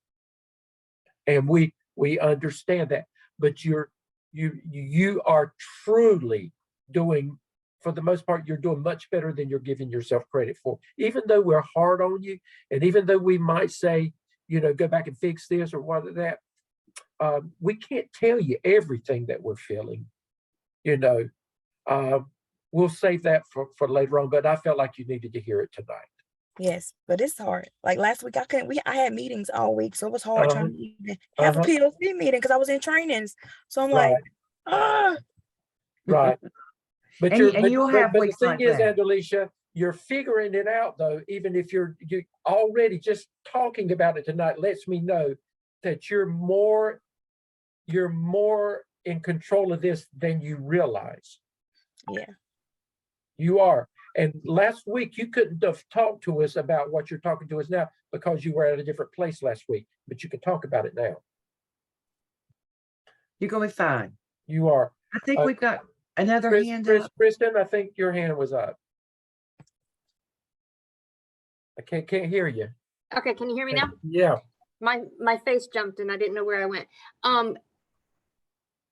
and we understand that. But you are truly doing, for the most part, you're doing much better than you're giving yourself credit for. Even though we're hard on you, and even though we might say, go back and fix this or what that, we can't tell you everything that we're feeling. We'll save that for later on. But I felt like you needed to hear it tonight. Yes, but it's hard. Like last week, I had meetings all week, so it was hard trying to even have a Uh-huh. PLC meeting because I was in trainings. So I'm Right. like, ah, Right. But And you'll have but the weeks thing like is, that. Andrelisha, you're figuring it out though. Even if you already just talking about it tonight lets me know that you're more in control of this than you realize. yeah. You are. And last week you couldn't have talked to us about what you're talking to us now because you were at a different place last week, but you can talk about it now. You're gonna be fine. You are. I think we've got another hand up. Kristen, I think your hand was up. I can't hear you. Okay, can you hear me now? Yeah. My face jumped and I didn't know where I went.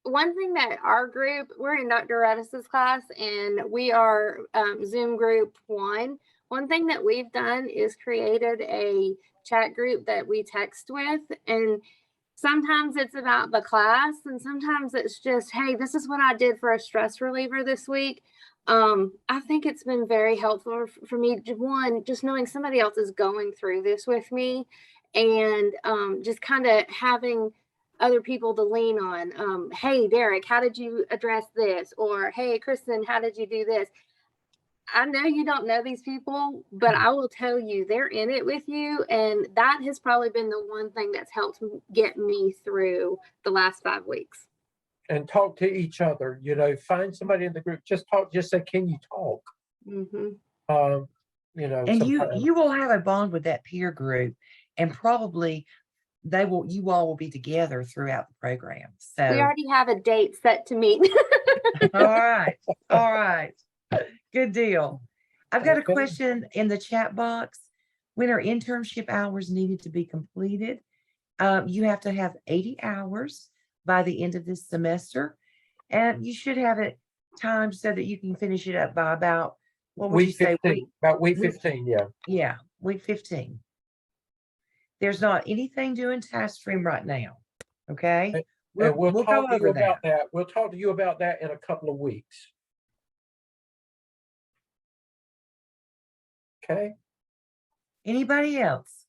One thing that our group, we're in Dr. Redis's class and we are Zoom group 1. One thing that we've done is created a chat group that we text with, and sometimes it's about the class and sometimes it's just, hey, this is what I did for a stress reliever this week. I think it's been very helpful for me, one, just knowing somebody else is going through this with me, and just kind of having other people to lean on. Hey, Derek, how did you address this? Or, hey, Kristen, how did you do this? I know you don't know these people, but I will tell you they're in it with you. And that has probably been the one thing that's helped get me through the last 5 weeks. And talk to each other, find somebody in the group, just talk, just say, can you talk? Mm-hmm. And you will have a bond with that peer group, and probably you all will be together throughout the program. So we already have a date set to meet. all right. Good deal. I've got a Okay. question in the chat box. When are internship hours needed to be completed? You have to have 80 hours by the end of this semester, and you should have it timed so that you can finish it up by about, what would you Week say? 15, about week 15, yeah. Yeah, week 15. There's not anything due in task stream right now. Okay. And we'll go talk to you over about that. We'll talk to you about that in a couple of weeks. Okay. Anybody else?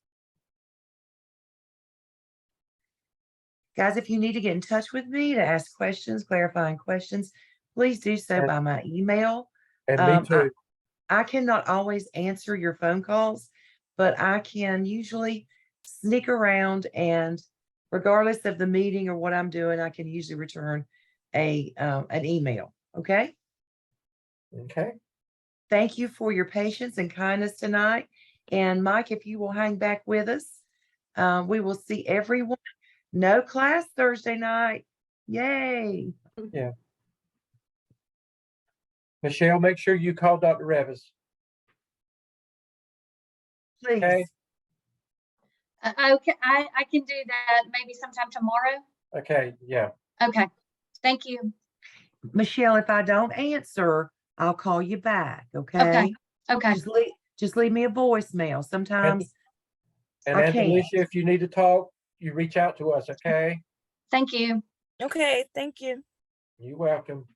Guys, if you need to get in touch with me to ask questions, clarifying questions, please do so by my email. And me too. I cannot always answer your phone calls, but I can usually sneak around, and regardless of the meeting or what I'm doing, I can usually return an email. Okay. Okay. Thank you for your patience and kindness tonight. And Mike, if you will hang back with us, we will see everyone. No class Thursday night. Yay. Yeah. Michelle, make sure you call Dr. Revis. Please. Okay. Okay, I can do that maybe sometime tomorrow. Okay. Yeah. Okay, thank you. Michelle, if I don't answer, I'll call you back. Okay. Okay. Okay. Just leave me a voicemail. Sometimes And I can't. Angelicia, if you need to talk, you reach out to us. Okay. Thank you. Okay, thank you. You're welcome.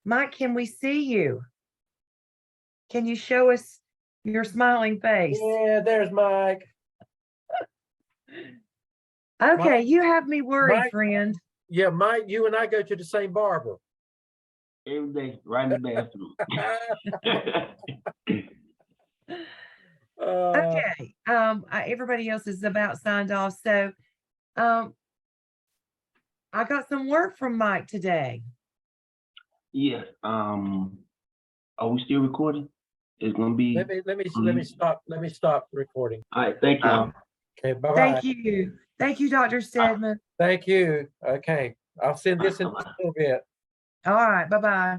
Mike, can we see you? Can you show us your smiling face? Yeah, there's Mike. Okay, Mike- you have me worried, Mike- friend. Yeah, Mike, you and I go to the same barber. Every day, right in the bathroom. Okay. Everybody else is about signed off. So I got some work from Mike today. Yeah. Are we still recording? It's gonna be. Let me stop recording. All right. Thank y'all. Okay. Bye bye. Thank you. Thank you, Dr. Stedman. Thank you. Okay. I'll send this in a little bit. All right. Bye-bye.